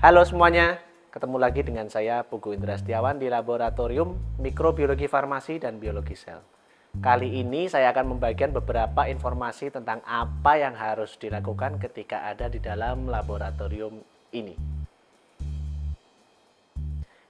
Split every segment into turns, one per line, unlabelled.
Halo semuanya, ketemu lagi dengan saya Pugu Indra Setiawan di Laboratorium Mikrobiologi Farmasi dan Biologi Sel. Kali ini saya akan membagikan beberapa informasi tentang apa yang harus dilakukan ketika ada di dalam laboratorium ini.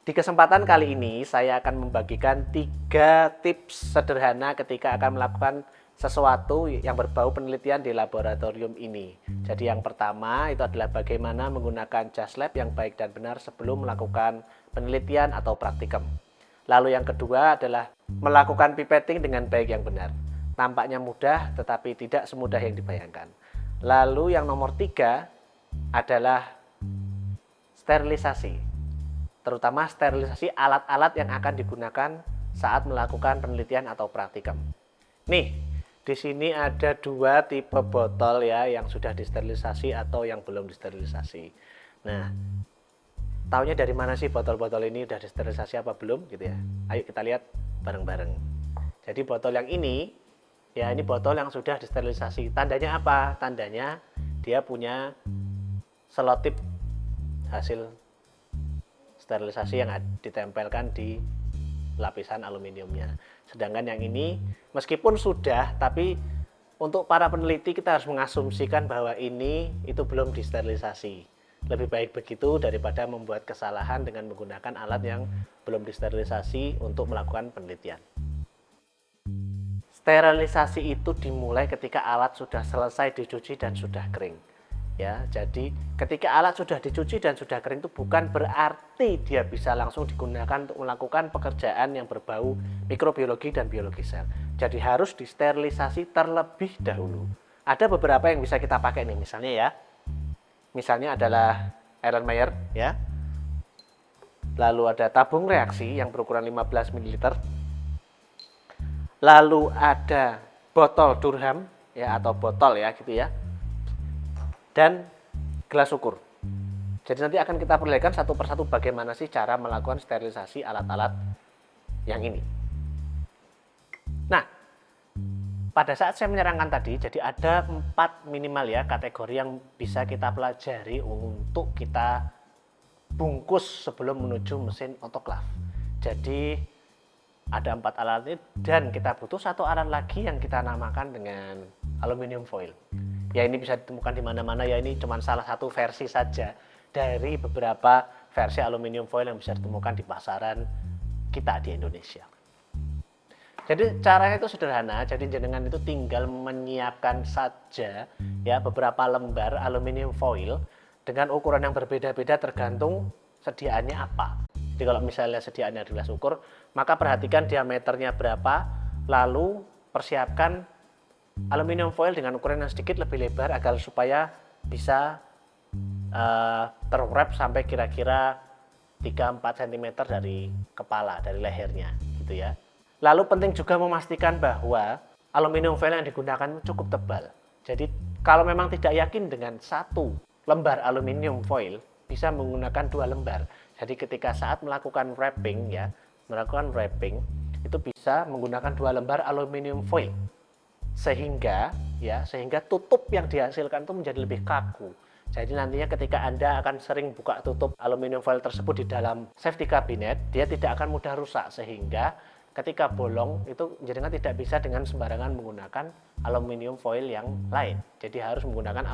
Di kesempatan kali ini saya akan membagikan 3 tips sederhana ketika akan melakukan sesuatu yang berbau penelitian di laboratorium ini. Jadi yang pertama itu adalah bagaimana menggunakan jas lab yang baik dan benar sebelum melakukan penelitian atau praktikum. Lalu yang kedua adalah melakukan pipetting dengan baik yang benar. Tampaknya mudah tetapi tidak semudah yang dibayangkan. Lalu yang nomor 3 adalah sterilisasi. Terutama sterilisasi alat-alat yang akan digunakan saat melakukan penelitian atau praktikum. Nih, di sini ada 2 tipe botol ya, yang sudah disterilisasi atau yang belum disterilisasi. Nah, taunya dari mana sih botol-botol ini udah disterilisasi apa belum gitu ya? Ayo kita lihat bareng-bareng. Jadi botol yang ini, ya ini botol yang sudah disterilisasi. Tandanya apa? Tandanya dia punya selotip hasil sterilisasi yang ditempelkan di lapisan aluminiumnya. Sedangkan yang ini meskipun sudah, tapi untuk para peneliti kita harus mengasumsikan bahwa ini itu belum disterilisasi. Lebih baik begitu daripada membuat kesalahan dengan menggunakan alat yang belum disterilisasi untuk melakukan penelitian. Sterilisasi itu dimulai ketika alat sudah selesai dicuci dan sudah kering. Ya, jadi ketika alat sudah dicuci dan sudah kering itu bukan berarti dia bisa langsung digunakan untuk melakukan pekerjaan yang berbau mikrobiologi dan biologi sel. Jadi harus disterilisasi terlebih dahulu. Ada beberapa yang bisa kita pakai nih, misalnya ya. Misalnya adalah Erlenmeyer ya. Lalu ada tabung reaksi yang berukuran 15 ml. Lalu ada botol Durham ya, atau botol ya gitu ya. Dan gelas ukur. Jadi nanti akan kita perlihatkan satu persatu bagaimana sih cara melakukan sterilisasi alat-alat yang ini. Nah, pada saat saya menerangkan tadi, jadi ada 4 minimal ya kategori yang bisa kita pelajari untuk kita bungkus sebelum menuju mesin autoklaf. Jadi ada 4 alat ini dan kita butuh 1 alat lagi yang kita namakan dengan aluminium foil. Ya ini bisa ditemukan di mana-mana ya, ini cuma salah satu versi saja dari beberapa versi aluminium foil yang bisa ditemukan di pasaran kita di Indonesia. Jadi caranya itu sederhana, jadi jenengan itu tinggal menyiapkan saja ya beberapa lembar aluminium foil dengan ukuran yang berbeda-beda tergantung sediaannya apa. Jadi kalau misalnya sediaannya adalah ukur, maka perhatikan diameternya berapa, lalu persiapkan aluminium foil dengan ukuran yang sedikit lebih lebar agar supaya bisa terwrap sampai kira-kira 3-4 cm dari kepala, dari lehernya gitu ya. Lalu penting juga memastikan bahwa aluminium foil yang digunakan cukup tebal. Jadi kalau memang tidak yakin dengan 1 lembar aluminium foil, bisa menggunakan 2 lembar. Jadi ketika saat melakukan wrapping ya, itu bisa menggunakan 2 lembar aluminium foil. Sehingga tutup yang dihasilkan itu menjadi lebih kaku. Jadi nantinya ketika Anda akan sering buka tutup aluminium foil tersebut di dalam safety cabinet, dia tidak akan mudah rusak, sehingga ketika bolong itu jenengan tidak bisa dengan sembarangan menggunakan aluminium foil yang lain. Jadi harus menggunakan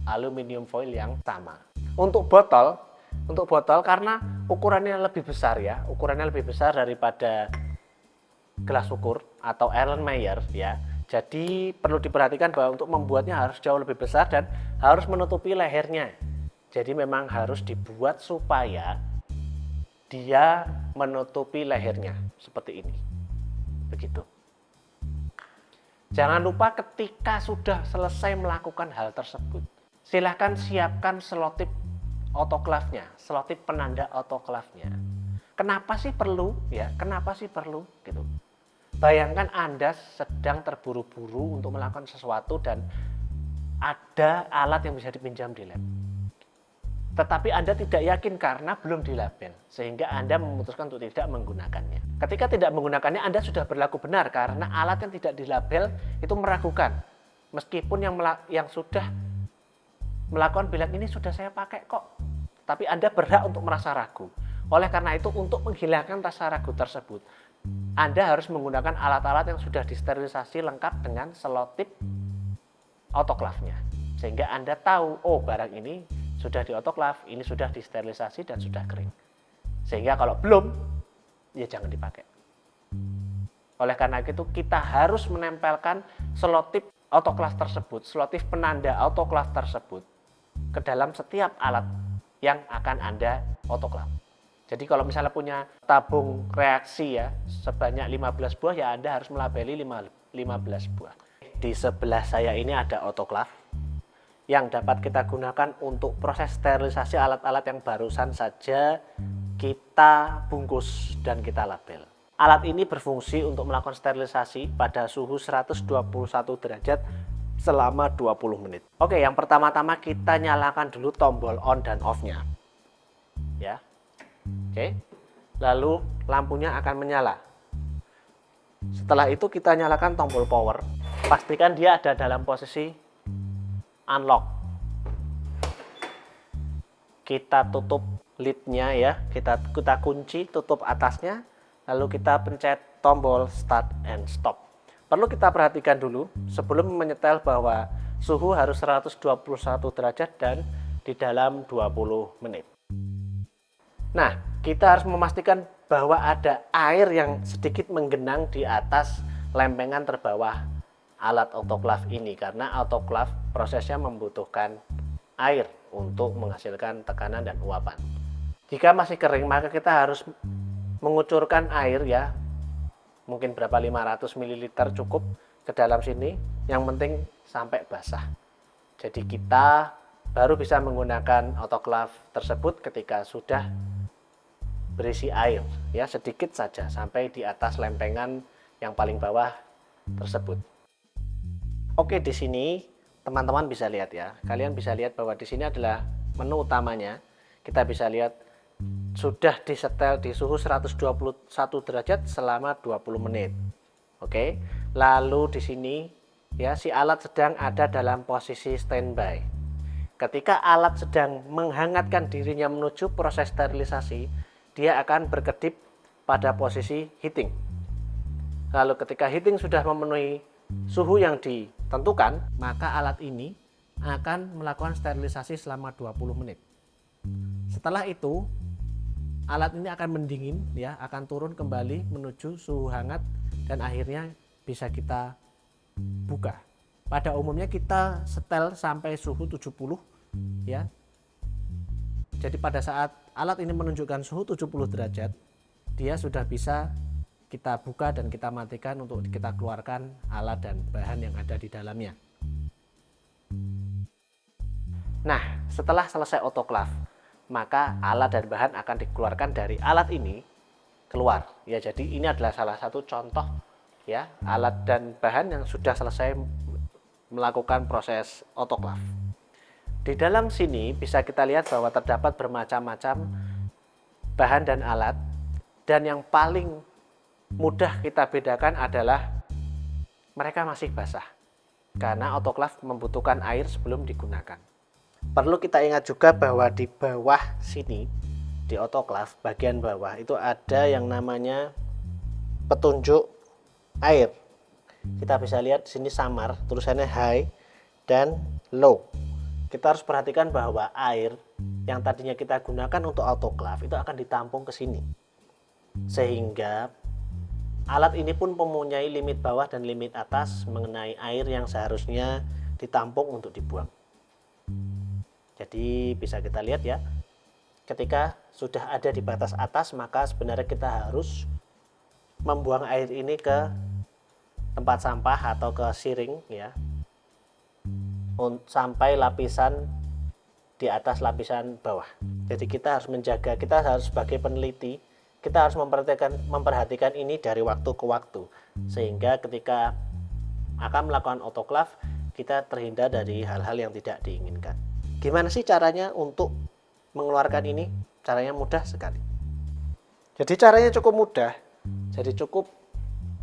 aluminium foil yang sama. Untuk botol karena ukurannya lebih besar ya, ukurannya lebih besar daripada gelas ukur atau Erlenmeyer ya. Jadi perlu diperhatikan bahwa untuk membuatnya harus jauh lebih besar dan harus menutupi lehernya. Jadi memang harus dibuat supaya dia menutupi lehernya seperti ini. Begitu. Jangan lupa ketika sudah selesai melakukan hal tersebut, silahkan siapkan selotip autoklafnya, selotip penanda autoklafnya. Kenapa sih perlu ya? Kenapa sih perlu gitu? Bayangkan Anda sedang terburu-buru untuk melakukan sesuatu dan ada alat yang bisa dipinjam di lab. Tetapi Anda tidak yakin karena belum dilabel, sehingga Anda memutuskan untuk tidak menggunakannya. Ketika tidak menggunakannya, Anda sudah berlaku benar karena alat yang tidak dilabel itu meragukan. Meskipun yang sudah melakukan bilang ini sudah saya pakai kok, tapi Anda berhak untuk merasa ragu. Oleh karena itu, untuk menghilangkan rasa ragu tersebut, Anda harus menggunakan alat-alat yang sudah disterilisasi lengkap dengan selotip autoclave-nya. Sehingga Anda tahu, oh barang ini sudah di autoclave, ini sudah disterilisasi dan sudah kering. Sehingga kalau belum, ya jangan dipakai. Oleh karena itu, kita harus menempelkan selotip autoclave tersebut, selotip penanda autoclave tersebut ke dalam setiap alat yang akan Anda autoclave. Jadi kalau misalnya punya tabung reaksi ya sebanyak 15 buah, ya Anda harus melabeli 15 buah. Di sebelah saya ini ada autoclave yang dapat kita gunakan untuk proses sterilisasi alat-alat yang barusan saja kita bungkus dan kita label. Alat ini berfungsi untuk melakukan sterilisasi pada suhu 121 derajat selama 20 menit. Oke, yang pertama-tama kita nyalakan dulu tombol on dan off-nya. Ya. Oke. Lalu lampunya akan menyala. Setelah itu kita nyalakan tombol power. Pastikan dia ada dalam posisi unlock. Kita tutup lidnya ya, kita kunci, tutup atasnya, lalu kita pencet tombol start and stop. Perlu kita perhatikan dulu sebelum menyetel bahwa suhu harus 121 derajat dan di dalam 20 menit. Nah, kita harus memastikan bahwa ada air yang sedikit menggenang di atas lempengan terbawah alat autoclave ini, karena autoclave prosesnya membutuhkan air untuk menghasilkan tekanan dan uapan. Jika masih kering, maka kita harus mengucurkan air ya, mungkin berapa 500 ml cukup ke dalam sini, yang penting sampai basah. Jadi kita baru bisa menggunakan autoclave tersebut ketika sudah berisi air ya, sedikit saja sampai di atas lempengan yang paling bawah tersebut. Oke, di sini teman-teman bisa lihat ya. Kalian bisa lihat bahwa di sini adalah menu utamanya. Kita bisa lihat sudah disetel di suhu 121 derajat selama 20 menit. Oke. Lalu di sini ya, si alat sedang ada dalam posisi standby. Ketika alat sedang menghangatkan dirinya menuju proses sterilisasi, dia akan berkedip pada posisi heating. Lalu ketika heating sudah memenuhi suhu yang ditentukan, maka alat ini akan melakukan sterilisasi selama 20 menit. Setelah itu, alat ini akan mendingin ya, akan turun kembali menuju suhu hangat dan akhirnya bisa kita buka. Pada umumnya kita setel sampai suhu 70 ya. Jadi pada saat alat ini menunjukkan suhu 70 derajat, dia sudah bisa kita buka dan kita matikan untuk kita keluarkan alat dan bahan yang ada di dalamnya. Nah, setelah selesai autoclave, maka alat dan bahan akan dikeluarkan dari alat ini keluar. Ya, jadi ini adalah salah satu contoh ya, alat dan bahan yang sudah selesai melakukan proses autoclave. Di dalam sini bisa kita lihat bahwa terdapat bermacam-macam bahan dan alat, dan yang paling mudah kita bedakan adalah mereka masih basah, karena autoclave membutuhkan air sebelum digunakan. Perlu kita ingat juga bahwa di bawah sini, di autoclave bagian bawah itu ada yang namanya petunjuk air. Kita bisa lihat di sini samar, tulisannya high dan low. Kita harus perhatikan bahwa air yang tadinya kita gunakan untuk autoclave itu akan ditampung ke sini. Sehingga alat ini pun mempunyai limit bawah dan limit atas mengenai air yang seharusnya ditampung untuk dibuang. Jadi bisa kita lihat ya, ketika sudah ada di batas atas, maka sebenarnya kita harus membuang air ini ke tempat sampah atau ke siring ya, sampai lapisan di atas lapisan bawah. Jadi kita harus menjaga, kita harus sebagai peneliti, kita harus memperhatikan ini dari waktu ke waktu, sehingga ketika akan melakukan autoclave kita terhindar dari hal-hal yang tidak diinginkan. Gimana sih caranya untuk mengeluarkan ini? Caranya mudah sekali. Jadi caranya cukup mudah. Jadi cukup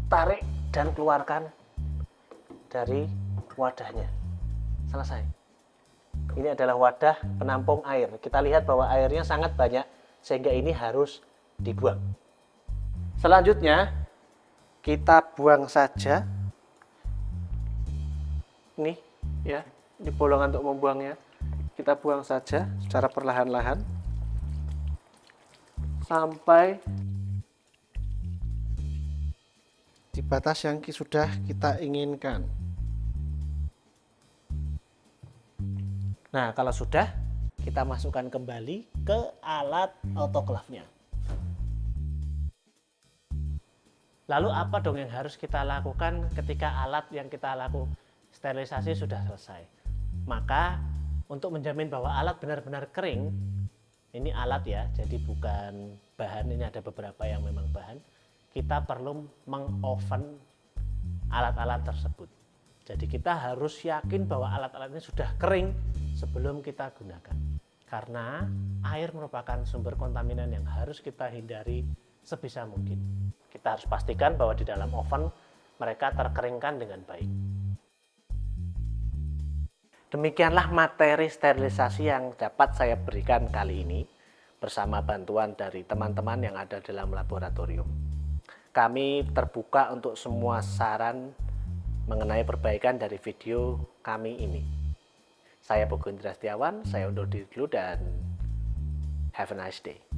tarik dan keluarkan dari wadahnya. Selesai. Ini adalah wadah penampung air. Kita lihat bahwa airnya sangat banyak sehingga ini harus dibuang. Selanjutnya kita buang saja. Nih ya, ini bolongan untuk membuangnya. Kita buang saja secara perlahan-lahan sampai di batas yang sudah kita inginkan. Nah, kalau sudah, kita masukkan kembali ke alat autoclave-nya. Lalu apa dong yang harus kita lakukan ketika alat yang kita lakukan sterilisasi sudah selesai? Maka untuk menjamin bahwa alat benar-benar kering, ini alat ya, jadi bukan bahan, ini ada beberapa yang memang bahan, kita perlu mengoven alat-alat tersebut. Jadi kita harus yakin bahwa alat-alat ini sudah kering sebelum kita gunakan. Karena air merupakan sumber kontaminan yang harus kita hindari sebisa mungkin. Kita harus pastikan bahwa di dalam oven mereka terkeringkan dengan baik. Demikianlah materi sterilisasi yang dapat saya berikan kali ini bersama bantuan dari teman-teman yang ada dalam laboratorium. Kami terbuka untuk semua saran mengenai perbaikan dari video kami ini. Saya Pugu Indra Setiawan, saya undur diri dulu dan have a nice day.